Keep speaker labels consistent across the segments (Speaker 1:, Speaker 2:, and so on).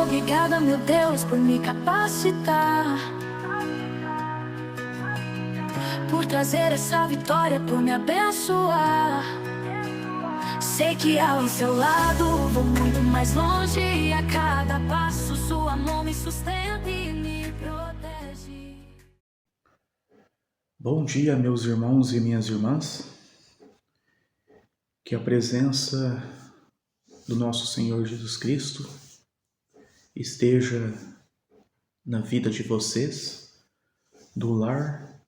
Speaker 1: Obrigada, meu Deus, por me capacitar, por trazer essa vitória, por me abençoar. Sei que ao seu lado vou muito mais longe, e a cada passo sua mão me sustenta e me protege.
Speaker 2: Bom dia, meus irmãos e minhas irmãs. Que a presença do nosso Senhor Jesus Cristo esteja na vida de vocês, do lar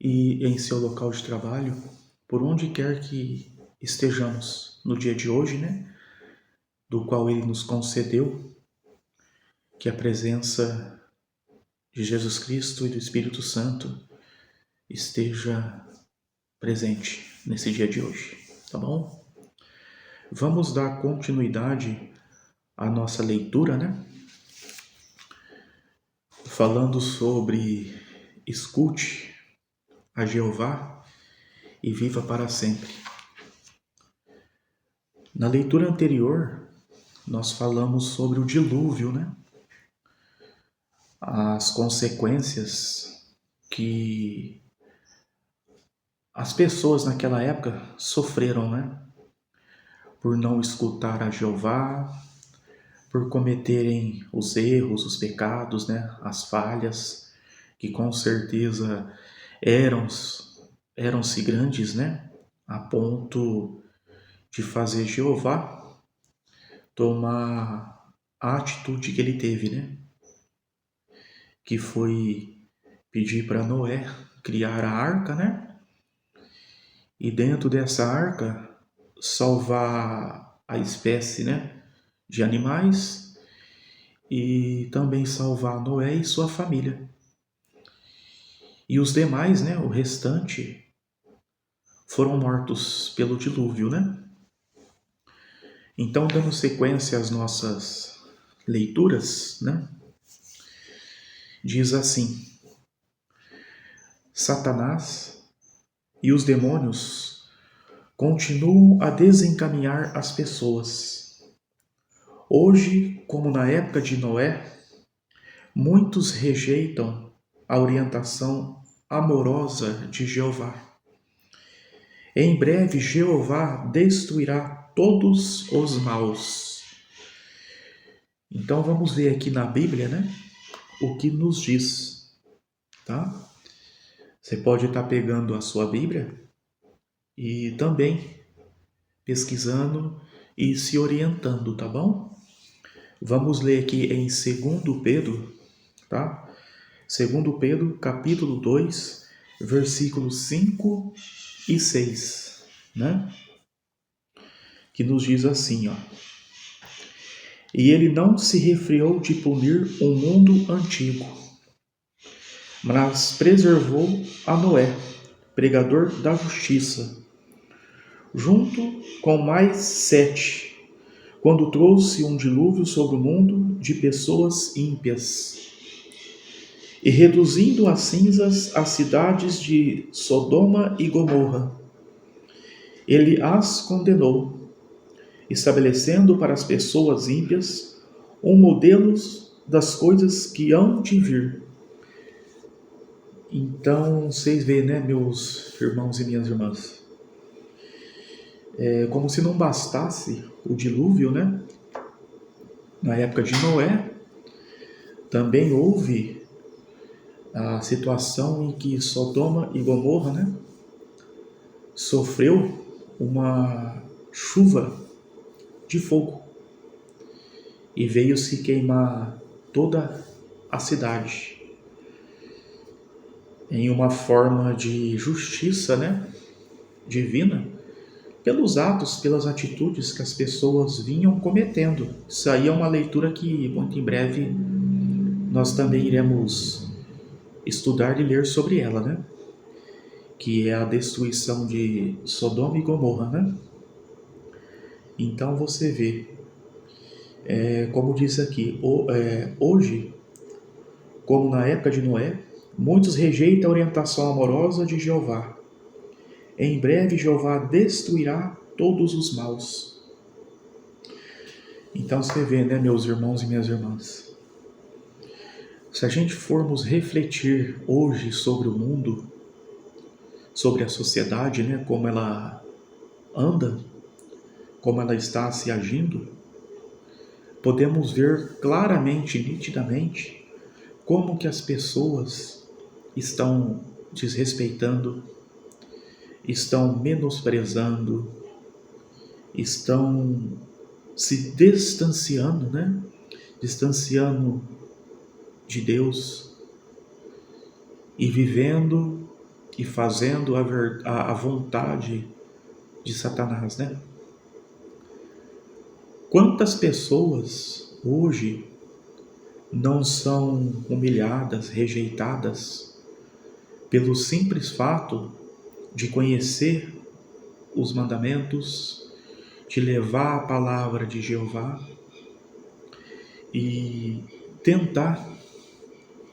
Speaker 2: e em seu local de trabalho, por onde quer que estejamos no dia de hoje, do qual Ele nos concedeu. Que a presença de Jesus Cristo e do Espírito Santo esteja presente nesse dia de hoje, tá bom? Vamos dar continuidade à nossa leitura, falando sobre escute a Jeová e viva para sempre. Na leitura anterior, nós falamos sobre o dilúvio, as consequências que as pessoas naquela época sofreram, por não escutar a Jeová, por cometerem os erros, os pecados, as falhas, que com certeza eram-se grandes, a ponto de fazer Jeová tomar a atitude que ele teve, que foi pedir para Noé criar a arca, e dentro dessa arca salvar a espécie, de animais, e também salvar Noé e sua família. E os demais, o restante, foram mortos pelo dilúvio, Então, dando sequência às nossas leituras, diz assim: Satanás e os demônios continuam a desencaminhar as pessoas. Hoje, como na época de Noé, muitos rejeitam a orientação amorosa de Jeová. Em breve, Jeová destruirá todos os maus. Então, vamos ver aqui na Bíblia, o que nos diz, tá? Você pode estar pegando a sua Bíblia e também pesquisando e se orientando, tá bom? Vamos ler aqui em 2 Pedro, tá? 2 Pedro, capítulo 2, versículos 5 e 6, que nos diz assim, E ele não se refreou de punir o mundo antigo, mas preservou a Noé, pregador da justiça, junto com mais 7, quando trouxe um dilúvio sobre o mundo de pessoas ímpias, e reduzindo a cinzas as cidades de Sodoma e Gomorra, ele as condenou, estabelecendo para as pessoas ímpias um modelo das coisas que hão de vir. Então, vocês veem, meus irmãos e minhas irmãs, como se não bastasse o dilúvio, na época de Noé, também houve a situação em que Sodoma e Gomorra, sofreu uma chuva de fogo e veio se queimar toda a cidade em uma forma de justiça, divina, pelos atos, pelas atitudes que as pessoas vinham cometendo. Isso aí é uma leitura que muito em breve nós também iremos estudar e ler sobre ela, que é a destruição de Sodoma e Gomorra, Então você vê, como diz aqui, hoje, como na época de Noé, muitos rejeitam a orientação amorosa de Jeová. Em breve Jeová destruirá todos os maus. Então você vê, né, meus irmãos e minhas irmãs, se a gente formos refletir hoje sobre o mundo, sobre a sociedade, né, como ela anda, como ela está se agindo, podemos ver claramente, nitidamente, como que as pessoas estão desrespeitando, estão menosprezando, estão se distanciando, né? Distanciando de Deus e vivendo e fazendo a vontade de Satanás, né? Quantas pessoas hoje não são humilhadas, rejeitadas pelo simples fato de conhecer os mandamentos, de levar a palavra de Jeová e tentar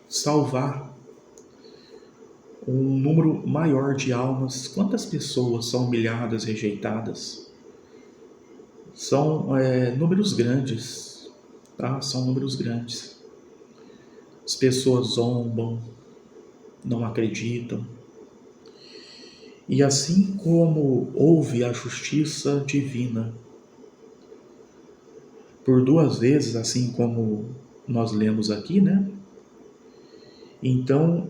Speaker 2: salvar um número maior de almas? Quantas pessoas são humilhadas, rejeitadas? São números grandes, tá? São números grandes. As pessoas zombam, não acreditam. E assim como houve a justiça divina, por duas vezes, assim como nós lemos aqui, né? Então,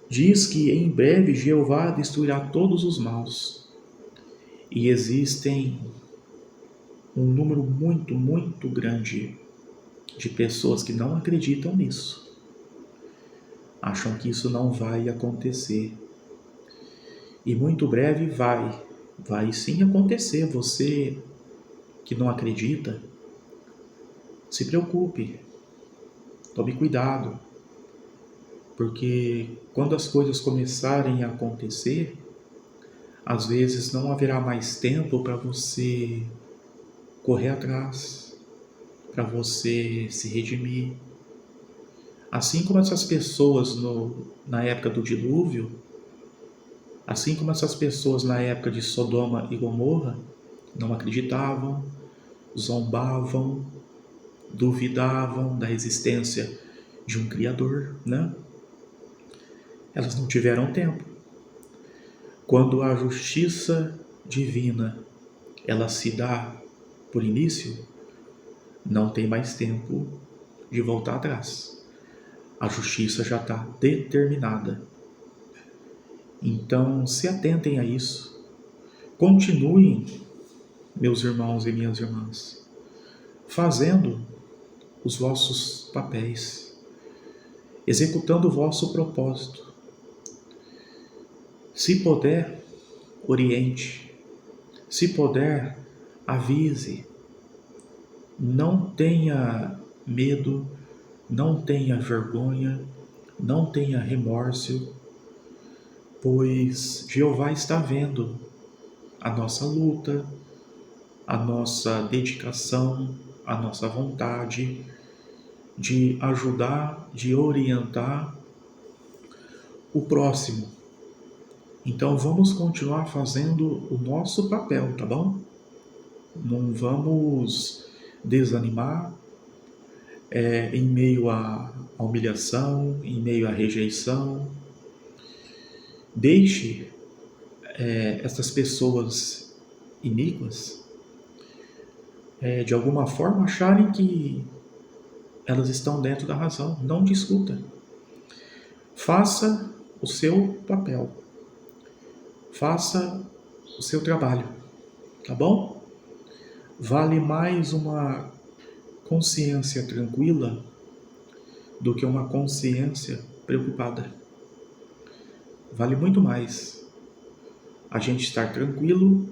Speaker 2: diz que em breve Jeová destruirá todos os maus. E existem um número muito, muito grande de pessoas que não acreditam nisso. Acham que isso não vai acontecer. E muito breve vai sim acontecer. Você que não acredita, se preocupe, tome cuidado, porque quando as coisas começarem a acontecer, às vezes não haverá mais tempo para você correr atrás, para você se redimir. Assim como essas pessoas na época do dilúvio, assim como essas pessoas na época de Sodoma e Gomorra, não acreditavam, zombavam, duvidavam da existência de um Criador, né? Elas não tiveram tempo. Quando a justiça divina ela se dá por início, não tem mais tempo de voltar atrás. A justiça já está determinada. Então, se atentem a isso. Continuem, meus irmãos e minhas irmãs, fazendo os vossos papéis, executando o vosso propósito. Se puder, oriente. Se puder, avise. Não tenha medo, não tenha vergonha, não tenha remorso, pois Jeová está vendo a nossa luta, a nossa dedicação, a nossa vontade de ajudar, de orientar o próximo. Então vamos continuar fazendo o nosso papel, tá bom? Não vamos desanimar em meio à humilhação, em meio à rejeição. Deixe essas pessoas iníquas de alguma forma acharem que elas estão dentro da razão. Não discuta. Faça o seu papel. Faça o seu trabalho, tá bom? Vale mais uma consciência tranquila do que uma consciência preocupada. Vale muito mais a gente estar tranquilo,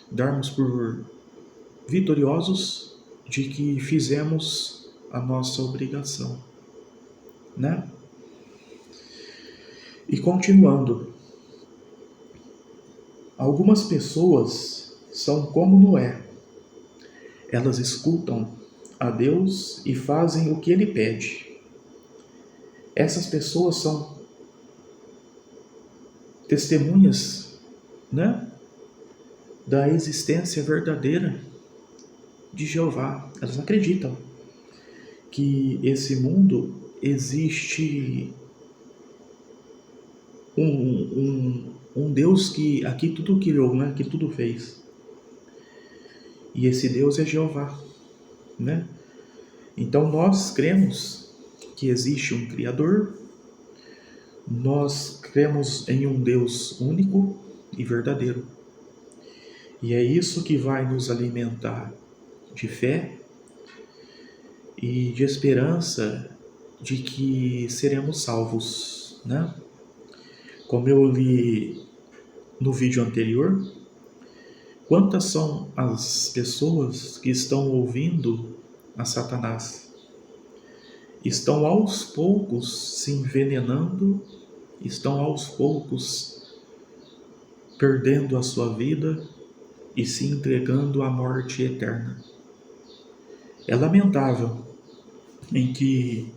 Speaker 2: darmos por vitoriosos de que fizemos a nossa obrigação, né? E continuando, algumas pessoas são como Noé. Elas escutam a Deus e fazem o que Ele pede. Essas pessoas são testemunhas, né, da existência verdadeira de Jeová. Elas acreditam que esse mundo existe um Deus que aqui tudo criou, né? Que tudo fez. E esse Deus é Jeová, né? Então nós cremos que existe um Criador, nós cremos em um Deus único e verdadeiro. E é isso que vai nos alimentar de fé e de esperança de que seremos salvos, né? Como eu li no vídeo anterior, quantas são as pessoas que estão ouvindo a Satanás? Estão aos poucos se envenenando, estão aos poucos perdendo a sua vida e se entregando à morte eterna. É lamentável em que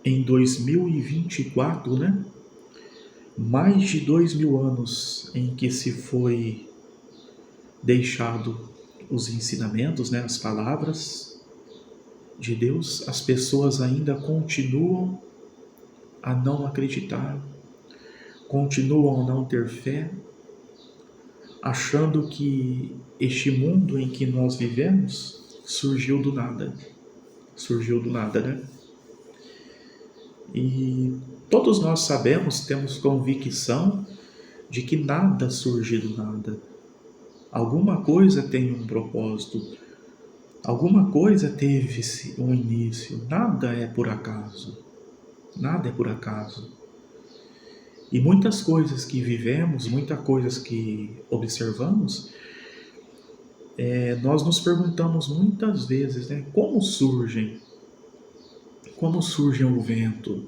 Speaker 2: em 2024, né, mais de 2000 anos em que se foi deixado os ensinamentos, né, as palavras de Deus, as pessoas ainda continuam a não acreditar, continuam a não ter fé, achando que este mundo em que nós vivemos surgiu do nada, né? E todos nós sabemos, temos convicção de que nada surge do nada. Alguma coisa tem um propósito, alguma coisa teve um início, nada é por acaso, nada é por acaso. E muitas coisas que vivemos, muitas coisas que observamos, nós nos perguntamos muitas vezes, né, como surge o vento?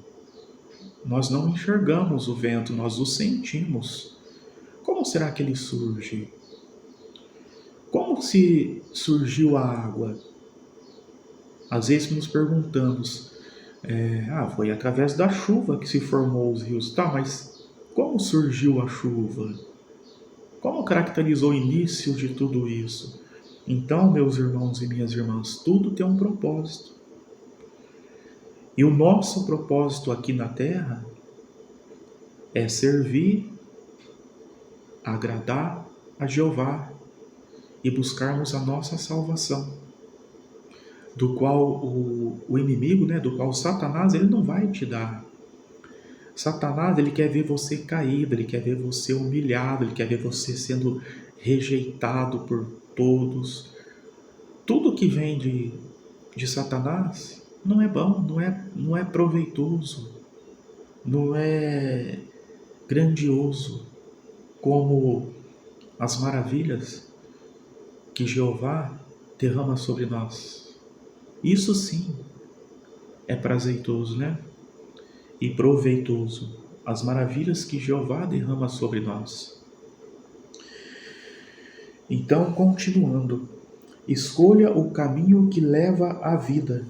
Speaker 2: Nós não enxergamos o vento, nós o sentimos. Como será que ele surge? Como se surgiu a água? Às vezes nos perguntamos, foi através da chuva que se formou os rios. Tá, mas como surgiu a chuva? Como caracterizou o início de tudo isso? Então, meus irmãos e minhas irmãs, tudo tem um propósito. E o nosso propósito aqui na Terra é servir, agradar a Jeová e buscarmos a nossa salvação, do qual o inimigo, né, do qual Satanás, ele não vai te dar. Satanás, ele quer ver você caído, ele quer ver você humilhado, ele quer ver você sendo rejeitado por todos. Tudo que vem de Satanás não é bom, não é proveitoso, não é grandioso como as maravilhas que Jeová derrama sobre nós. Isso sim é prazeroso, né? E proveitoso, as maravilhas que Jeová derrama sobre nós. Então, continuando, escolha o caminho que leva à vida,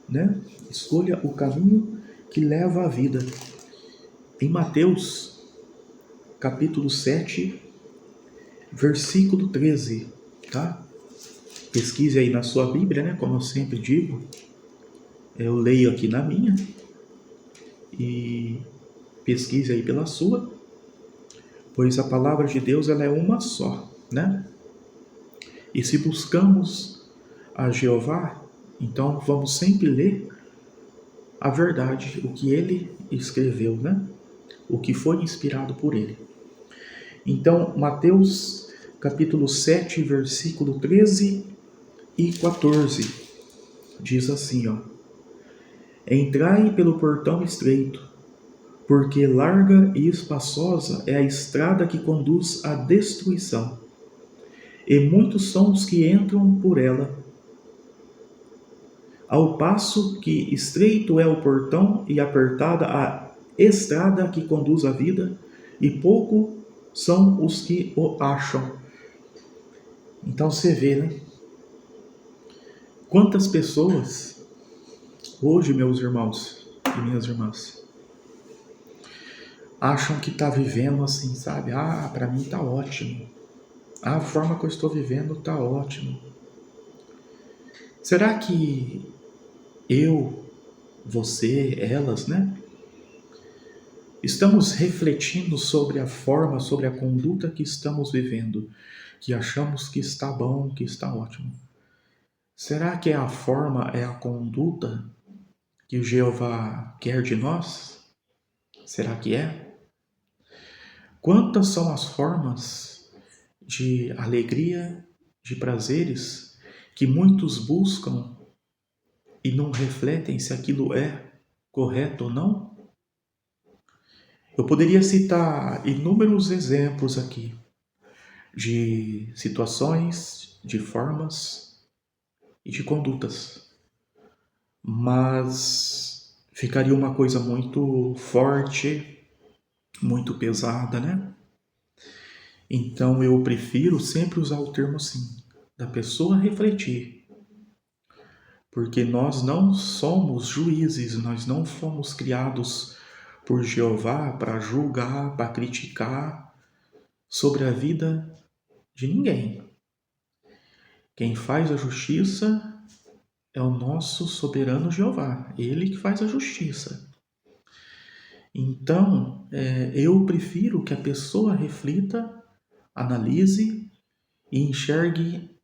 Speaker 2: né? Escolha o caminho que leva à vida. Em Mateus, capítulo 7, versículo 13, tá? Pesquise aí na sua Bíblia, né? Como eu sempre digo, eu leio aqui na minha, e pesquise aí pela sua, pois a palavra de Deus, ela é uma só, né? E se buscamos a Jeová, então vamos sempre ler a verdade, o que ele escreveu, né? O que foi inspirado por ele. Então, Mateus capítulo 7, versículo 13 e 14, diz assim, ó: Entrai pelo portão estreito, porque larga e espaçosa é a estrada que conduz à destruição, e muitos são os que entram por ela. Ao passo que estreito é o portão e apertada a estrada que conduz à vida, e pouco são os que o acham. Então você vê, né? Quantas pessoas hoje, meus irmãos e minhas irmãs, acham que está vivendo assim, sabe? Para mim está ótimo. A forma que eu estou vivendo está ótimo. Será que eu, você, elas, né? Estamos refletindo sobre a forma, sobre a conduta que estamos vivendo, que achamos que está bom, que está ótimo. Será que é a forma, é a conduta que o Jeová quer de nós? Será que é? Quantas são as formas de alegria, de prazeres que muitos buscam e não refletem se aquilo é correto ou não? Eu poderia citar inúmeros exemplos aqui de situações, de formas e de condutas, mas ficaria uma coisa muito forte, muito pesada, né? Então eu prefiro sempre usar o termo assim, da pessoa refletir, porque nós não somos juízes, nós não fomos criados por Jeová para julgar, para criticar sobre a vida de ninguém. Quem faz a justiça é o nosso soberano Jeová, ele que faz a justiça. Então, eu prefiro que a pessoa reflita, analise e enxergue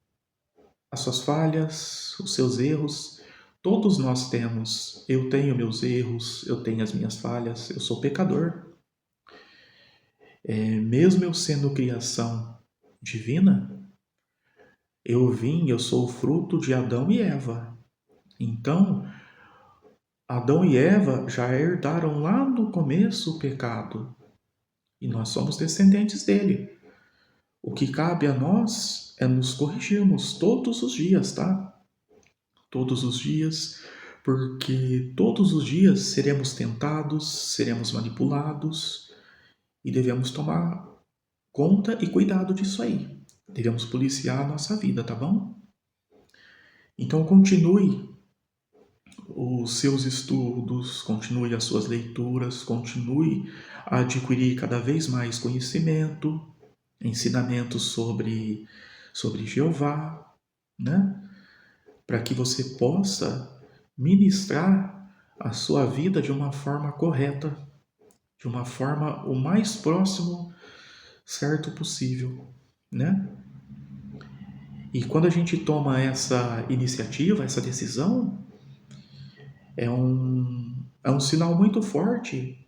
Speaker 2: as suas falhas, os seus erros. Todos nós temos. Eu tenho meus erros, eu tenho as minhas falhas, eu sou pecador. Mesmo eu sendo criação divina, eu sou fruto de Adão e Eva. Então, Adão e Eva já herdaram lá no começo o pecado e nós somos descendentes dele. O que cabe a nós é nos corrigirmos todos os dias, tá? Todos os dias, porque todos os dias seremos tentados, seremos manipulados e devemos tomar conta e cuidado disso aí. Devemos policiar a nossa vida, tá bom? Então continue os seus estudos, continue as suas leituras, continue a adquirir cada vez mais conhecimento, ensinamentos sobre Jeová, né? Para que você possa ministrar a sua vida de uma forma correta, de uma forma o mais próximo certo possível, né? E quando a gente toma essa iniciativa, essa decisão, é um sinal muito forte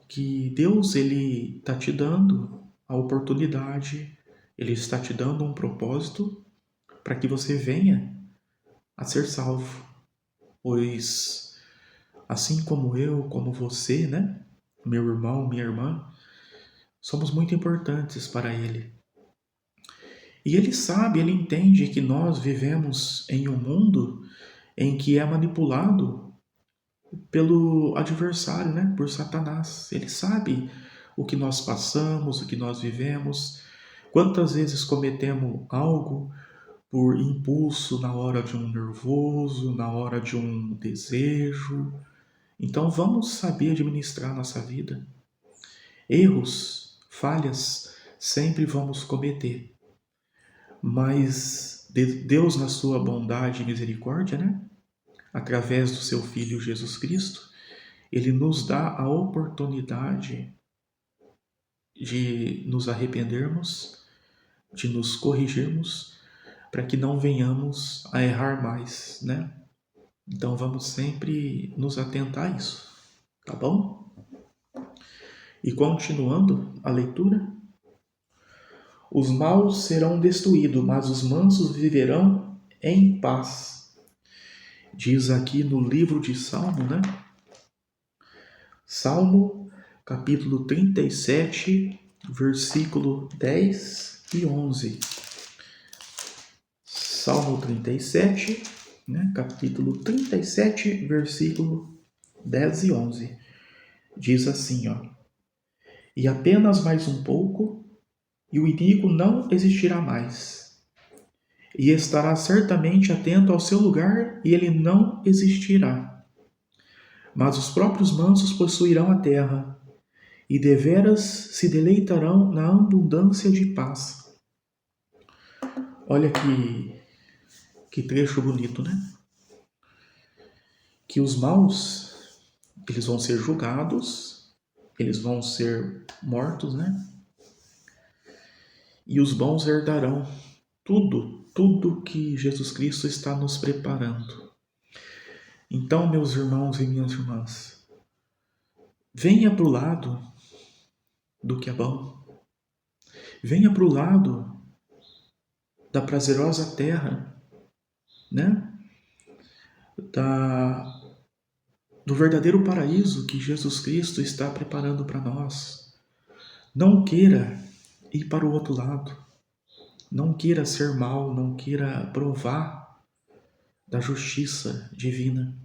Speaker 2: que Deus ele está te dando a oportunidade, ele está te dando um propósito para que você venha a ser salvo. Pois assim como eu, como você, né? Meu irmão, minha irmã, somos muito importantes para ele. E ele sabe, ele entende que nós vivemos em um mundo em que é manipulado pelo adversário, né? Por Satanás. Ele sabe o que nós passamos, o que nós vivemos, quantas vezes cometemos algo por impulso na hora de um nervoso, na hora de um desejo. Então vamos saber administrar nossa vida. Erros, falhas, sempre vamos cometer. Mas Deus, na sua bondade e misericórdia, né? Através do seu Filho Jesus Cristo, ele nos dá a oportunidade de nos arrependermos, de nos corrigirmos, para que não venhamos a errar mais, né? Então vamos sempre nos atentar a isso, tá bom? E continuando a leitura, os maus serão destruídos, mas os mansos viverão em paz. Diz aqui no livro de Salmo, né? Salmo, capítulo 37, versículo 10 e 11. Salmo 37, né? Capítulo 37, versículo 10 e 11. Diz assim, ó: E apenas mais um pouco, e o iníquo não existirá mais. E estará certamente atento ao seu lugar, e ele não existirá. Mas os próprios mansos possuirão a terra, e deveras se deleitarão na abundância de paz. Olha que trecho bonito, né? Que os maus, eles vão ser julgados, eles vão ser mortos, né? E os bons herdarão tudo que Jesus Cristo está nos preparando. Então, meus irmãos e minhas irmãs, venha para o lado do que é bom. Venha para o lado da prazerosa terra, né? Do verdadeiro paraíso que Jesus Cristo está preparando para nós. Não queira ir para o outro lado. Não queira ser mal, não queira provar da justiça divina.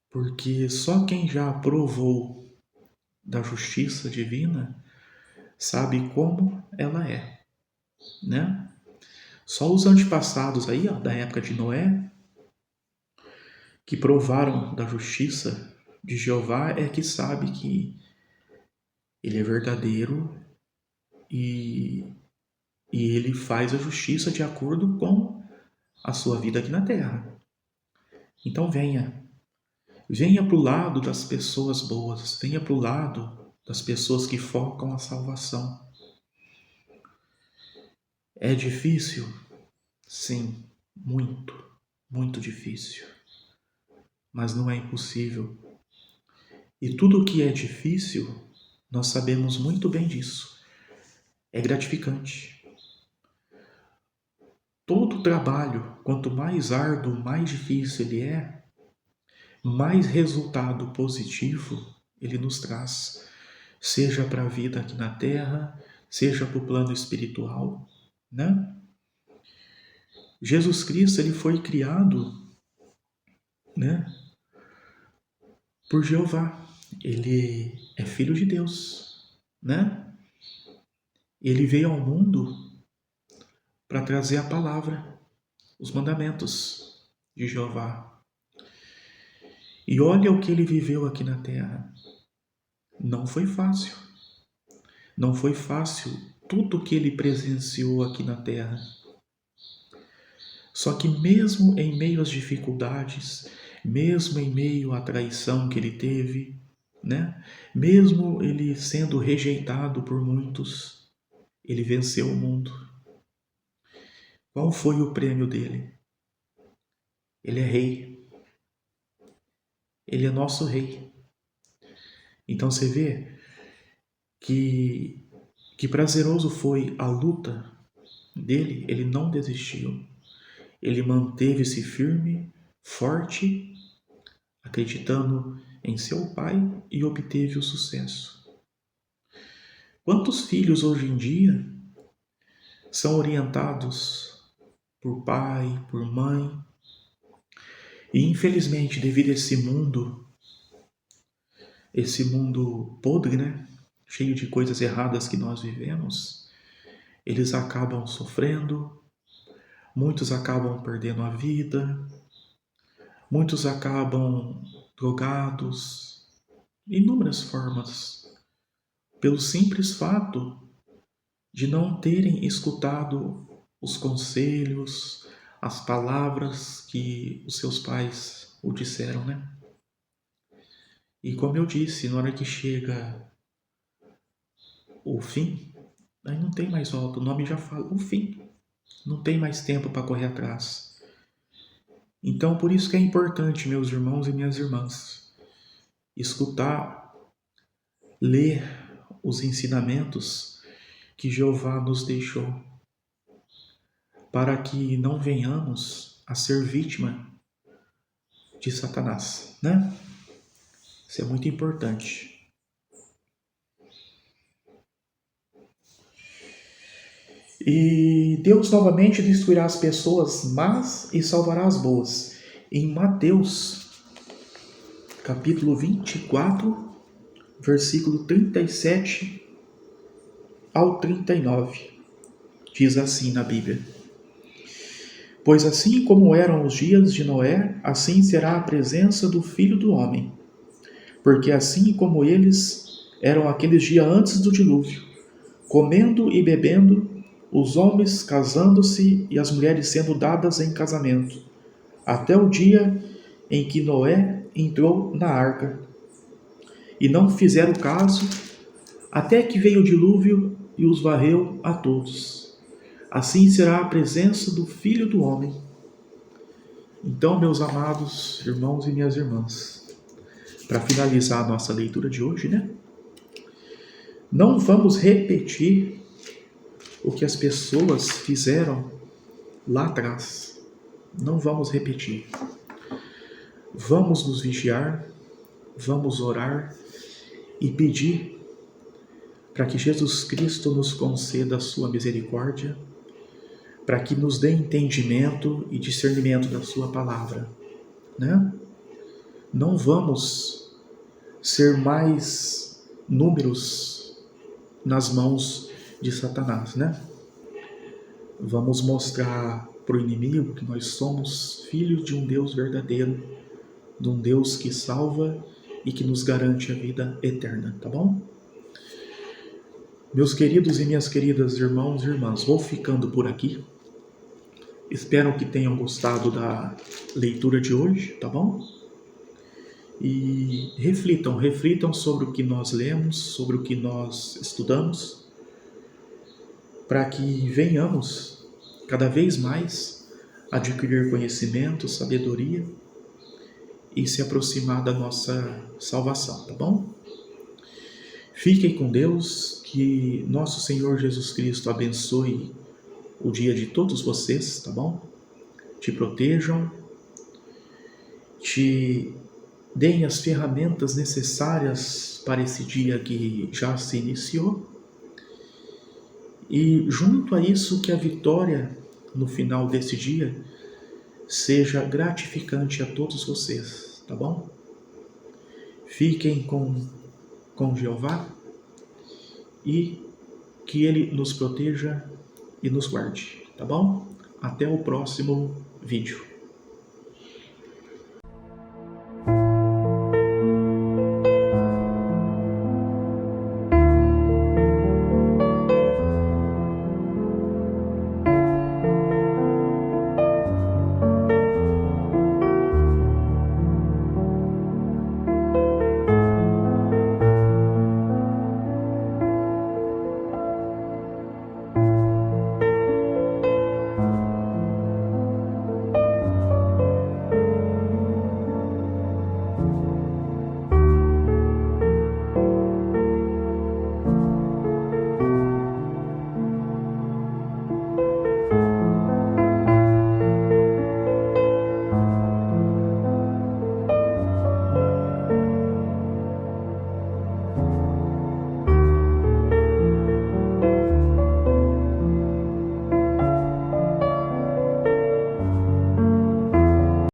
Speaker 2: Porque só quem já provou da justiça divina sabe como ela é, né? Só os antepassados aí, ó, da época de Noé, que provaram da justiça de Jeová, é que sabe que ele é verdadeiro e ele faz a justiça de acordo com a sua vida aqui na terra. Então venha para o lado das pessoas boas, venha para o lado das pessoas que focam a salvação. É difícil? Sim, muito, muito difícil. Mas não é impossível. E tudo o que é difícil, nós sabemos muito bem disso. É gratificante. Todo trabalho, quanto mais árduo, mais difícil ele é, mais resultado positivo ele nos traz. Seja para a vida aqui na Terra, seja para o plano espiritual, né? Jesus Cristo, ele foi criado, né, por Jeová. Ele é filho de Deus, né? Ele veio ao mundo para trazer a palavra, os mandamentos de Jeová. E olha o que ele viveu aqui na terra. Não foi fácil. Não foi fácil tudo que ele presenciou aqui na terra. Só que mesmo em meio às dificuldades, mesmo em meio à traição que ele teve, né? Mesmo ele sendo rejeitado por muitos, ele venceu o mundo. Qual foi o prêmio dele? Ele é rei. Ele é nosso rei. Então você vê que prazeroso foi a luta dele. Ele não desistiu. Ele manteve-se firme, forte, acreditando em seu pai e obteve o sucesso. Quantos filhos hoje em dia são orientados por pai, por mãe, e infelizmente devido a esse mundo podre, né, cheio de coisas erradas que nós vivemos, eles acabam sofrendo, muitos acabam perdendo a vida, muitos acabam drogados, inúmeras formas, pelo simples fato de não terem escutado os conselhos, as palavras que os seus pais o disseram, né? E como eu disse, na hora que chega o fim, aí não tem mais volta, o nome já fala, o fim. Não tem mais tempo para correr atrás. Então, por isso que é importante, meus irmãos e minhas irmãs, escutar, ler os ensinamentos que Jeová nos deixou, para que não venhamos a ser vítima de Satanás, né? Isso é muito importante. E Deus novamente destruirá as pessoas más e salvará as boas. Em Mateus, capítulo 24, versículo 37 ao 39, diz assim na Bíblia: Pois assim como eram os dias de Noé, assim será a presença do Filho do Homem. Porque assim como eles eram aqueles dias antes do dilúvio, comendo e bebendo, os homens casando-se e as mulheres sendo dadas em casamento, até o dia em que Noé entrou na arca. E não fizeram caso, até que veio o dilúvio e os varreu a todos. Assim será a presença do Filho do Homem. Então, meus amados irmãos e minhas irmãs, para finalizar a nossa leitura de hoje, né? Não vamos repetir o que as pessoas fizeram lá atrás. Não vamos repetir. Vamos nos vigiar, vamos orar e pedir para que Jesus Cristo nos conceda a sua misericórdia, para que nos dê entendimento e discernimento da sua palavra, né? Não vamos ser mais números nas mãos de Satanás, né? Vamos mostrar para o inimigo que nós somos filhos de um Deus verdadeiro, de um Deus que salva e que nos garante a vida eterna, tá bom? Meus queridos e minhas queridas irmãos e irmãs, vou ficando por aqui. Espero que tenham gostado da leitura de hoje, tá bom? E reflitam sobre o que nós lemos, sobre o que nós estudamos, para que venhamos cada vez mais adquirir conhecimento, sabedoria e se aproximar da nossa salvação, tá bom? Fiquem com Deus, que nosso Senhor Jesus Cristo abençoe o dia de todos vocês, tá bom? Te protejam, te deem as ferramentas necessárias para esse dia que já se iniciou. E junto a isso, que a vitória no final desse dia seja gratificante a todos vocês, tá bom? Fiquem com Jeová e que Ele nos proteja e nos guarde, tá bom? Até o próximo vídeo.